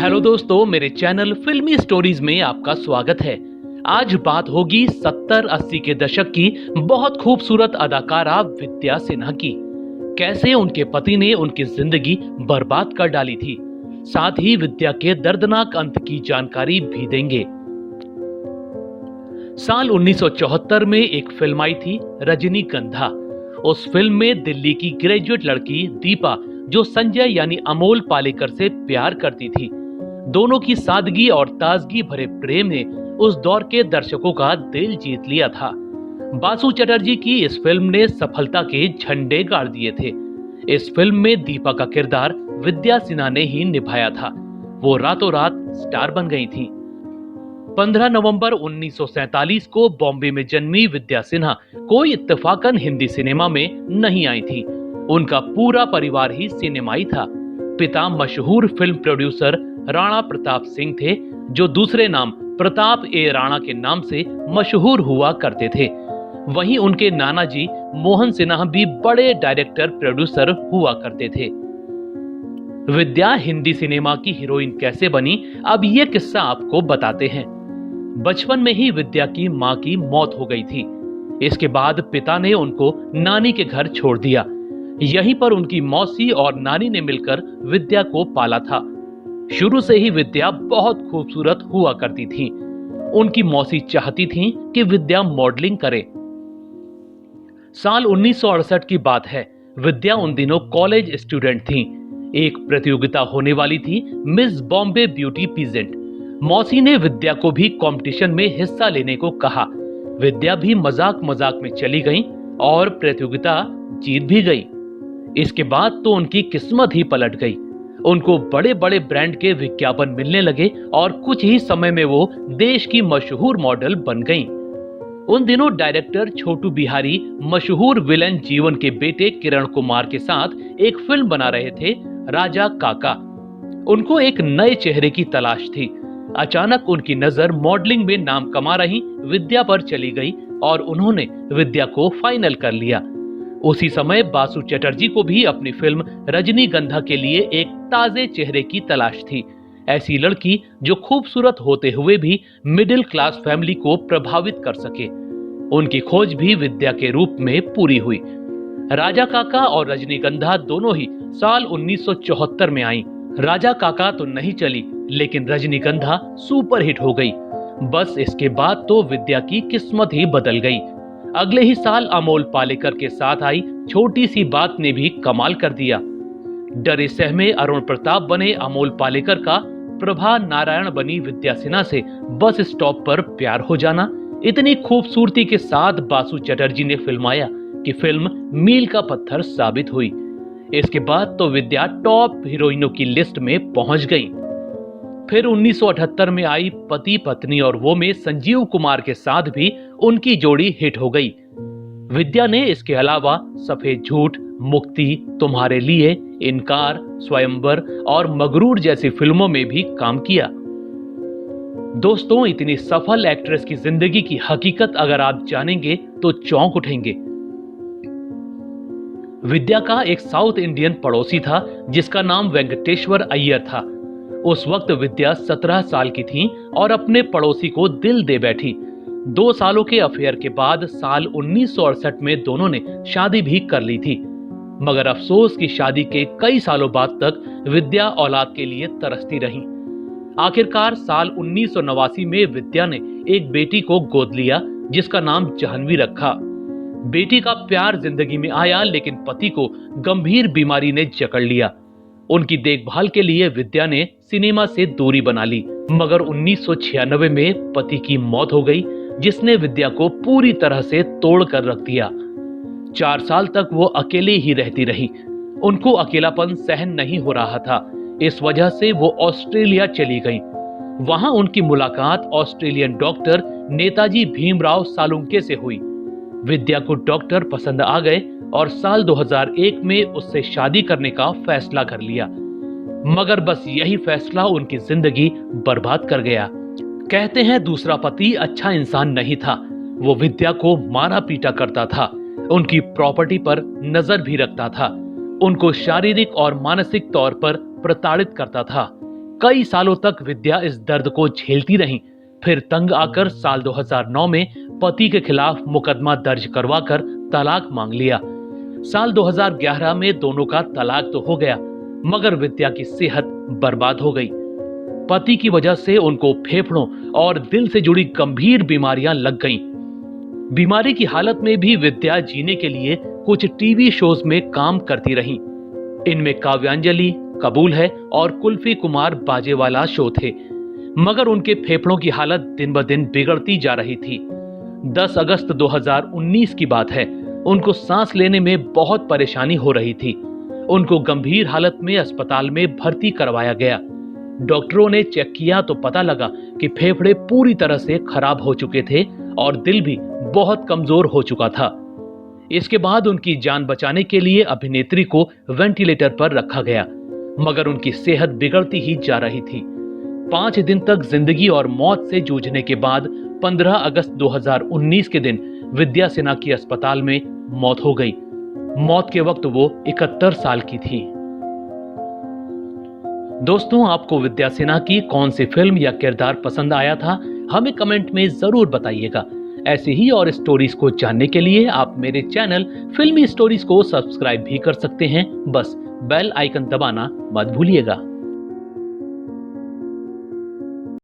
Hello दोस्तों, मेरे channel फिल्मी स्टोरीज में आपका स्वागत है। आज बात होगी 70-80 के दशक की बहुत खूबसूरत अदाकारा विद्या सिन्हा की। कैसे उनके पति ने उनकी जिंदगी बर्बाद कर डाली थी। साथ ही विद्या के दर्दनाक अंत की जानकारी भी देंगे। साल 1974 में एक फिल्म आई थी रजनीगंधा। उस फिल्म में दिल्ली की ग्रेजुएट लड़की दीपा, जो संजय यानी अमोल पालेकर से प्यार करती थी, दोनों की सादगी और ताजगी भरे प्रेम ने उस दौर के दर्शकों का दिल जीत लिया था। बासु चटर्जी की इस फिल्म ने सफलता के झंडे गाड़ दिए थे। इस फिल्म में दीपा का किरदार विद्या सिन्हा ने ही निभाया था। वो रातों रात स्टार बन गई थी। 15 नवंबर 1947 को बॉम्बे में जन्मी विद्या सिन्हा कोई इत्तेफाकन हिंदी सिनेमा में नहीं आई थी। उनका पूरा परिवार ही सिनेमाई था। पिता मशहूर फिल्म प्रोड्यूसर राणा प्रताप सिंह थे, जो दूसरे नाम प्रताप ए राणा के नाम से मशहूर हुआ करते थे। वहीं उनके नाना जी मोहन सिन्हा भी बड़े डायरेक्टर प्रोड्यूसर हुआ करते थे। विद्या हिंदी सिनेमा की हीरोइन कैसे बनी, अब ये किस्सा आपको बताते हैं। बचपन में ही विद्या की मां की मौत हो गई थी। इसके बाद पिता ने उनको नानी के घर छोड़ दिया। यहीं पर उनकी मौसी और नानी ने मिलकर विद्या को पाला था। शुरू से ही विद्या बहुत खूबसूरत हुआ करती थी। उनकी मौसी चाहती थी कि विद्या मॉडलिंग करे। साल 1968 की बात है। विद्या उन दिनों कॉलेज स्टूडेंट थी। एक प्रतियोगिता होने वाली थी, मिस बॉम्बे ब्यूटी पीजेंट। मौसी ने विद्या को भी कंपटीशन में हिस्सा लेने को कहा। विद्या भी मजाक मजाक में चली गई और प्रतियोगिता जीत भी गई। इसके बाद तो उनकी किस्मत ही पलट गई। उनको बड़े बड़े ब्रांड के विज्ञापन मिलने लगे और कुछ ही समय में वो देश की मशहूर मॉडल बन गईं। उन दिनों डायरेक्टर छोटू बिहारी मशहूर विलेन जीवन के बेटे किरण कुमार के साथ एक फिल्म बना रहे थे, राजा काका। उनको एक नए चेहरे की तलाश थी। अचानक उनकी नजर मॉडलिंग में नाम कमा रही विद्या पर चली गई और उन्होंने विद्या को फाइनल कर लिया। उसी समय बासु चटर्जी को भी अपनी फिल्म रजनीगंधा के लिए एक ताजे चेहरे की तलाश थी। ऐसी लड़की जो खूबसूरत होते हुए भी मिडिल क्लास फैमिली को प्रभावित कर सके। उनकी खोज भी विद्या के रूप में पूरी हुई। राजा काका और रजनीगंधा दोनों ही साल 1974 में आई। राजा काका तो नहीं चली, लेकिन रजनीगंधा सुपरहिट हो गई। बस इसके बाद तो विद्या की किस्मत ही बदल गई। अगले ही साल अमोल पालेकर के साथ आई छोटी सी बात ने भी कमाल कर दिया। डरे सहमे अरुण प्रताप बने अमोल पालेकर का प्रभा नारायण बनी विद्या सिन्हा से बस स्टॉप पर प्यार हो जाना इतनी खूबसूरती के साथ बासु चटर्जी ने फिल्माया कि फिल्म मील का पत्थर साबित हुई। इसके बाद तो विद्या टॉप हीरोइनों की लिस्ट में पहुंच गई। फिर 1978 में आई पति पत्नी और वो में संजीव कुमार के साथ भी उनकी जोड़ी हिट हो गई। विद्या ने इसके अलावा सफेद झूठ, मुक्ति, तुम्हारे लिए, इनकार, स्वयंवर और मगरूर जैसी फिल्मों में भी काम किया। दोस्तों, इतनी सफल एक्ट्रेस की जिंदगी की हकीकत अगर आप जानेंगे तो चौंक उठेंगे। विद्या का एक साउथ इंडियन पड़ोसी था जिसका नाम वेंकटेश्वर अय्यर था। उस वक्त विद्या 17 साल की थी और अपने पड़ोसी को दिल दे बैठी। 2 सालों के अफेयर के बाद साल 1968 में दोनों ने शादी भी कर ली थी। मगर अफसोस की शादी के कई सालों बाद तक विद्या औलाद के लिए तरसती रही। आखिरकार साल 1989 में विद्या ने एक बेटी को गोद लिया जिसका नाम जाह्नवी रखा। बेटी का प्यार जिंदगी में आया, लेकिन पति को गंभीर बीमारी ने जकड़ लिया। उनकी देखभाल के लिए विद्या ने सिनेमा से दूरी बना ली। मगर 1996 में पति की मौत हो गई, जिसने विद्या को पूरी तरह से तोड़ कर रख दिया। 4 साल तक वो अकेली ही रहती रही। उनको अकेलापन सहन नहीं हो रहा था। इस वजह से वो ऑस्ट्रेलिया चली गई। वहां उनकी मुलाकात ऑस्ट्रेलियन डॉक्टर नेताजी भीमराव सालुंके से हुई। विद्या को डॉक्टर पसंद आ गए और साल 2001 में उससे शादी करने का फैसला कर लिया। मगर बस यही फैसला उनकी जिंदगी बर्बाद कर गया। कहते हैं दूसरा पति अच्छा इंसान नहीं था। वो विद्या को मारा पीटा करता था, उनकी प्रॉपर्टी पर नजर भी रखता था, उनको शारीरिक और मानसिक तौर पर प्रताड़ित करता था। कई सालों तक विद्या इस दर्द को झेलती रहीं। फिर तंग आकर साल 2009 में पति के खिलाफ मुकदमा दर्ज करवाकर तलाक मांग लिया। साल 2011 में दोनों का तलाक तो हो गया, मगर विद्या की सेहत बर्बाद हो गई। पति की वजह से उनको फेफड़ों और दिल से जुड़ी गंभीर बीमारियां लग गईं। बीमारी की हालत में भी विद्या जीने के लिए कुछ टीवी शोज में काम करती रहीं। इनमें काव्यांजलि, कबूल है और कुल्फी कुमार बाजेवाला शो थे। मगर उनके फेफड़ों की हालत दिन ब दिन बिगड़ती जा रही थी। 10 अगस्त 2019 की बात है। उनको सांस लेने में बहुत परेशानी हो रही थी। उनको गंभीर हालत में अस्पताल में भर्ती करवाया गया। डॉक्टरों ने चेक किया तो पता लगा कि फेफड़े पूरी तरह से खराब हो चुके थे और दिल भी बहुत कमजोर हो चुका था। इसके बाद उनकी जान बचाने के लिए अभिनेत्री को वेंटिलेटर पर रखा गया, मगर उनकी सेहत बिगड़ती ही जा रही थी। 5 दिन तक जिंदगी और मौत से जूझने के बाद 15 अगस्त 2019 के दिन विद्या सिन्हा की अस्पताल में मौत हो गई। मौत के वक्त वो 71 साल की थी। दोस्तों, आपको विद्या सिन्हा की कौन सी फिल्म या किरदार पसंद आया था, हमें कमेंट में जरूर बताइएगा। ऐसे ही और स्टोरीज को जानने के लिए आप मेरे चैनल फिल्मी स्टोरीज को सब्सक्राइब भी कर सकते हैं। बस बेल आइकन दबाना मत भूलिएगा।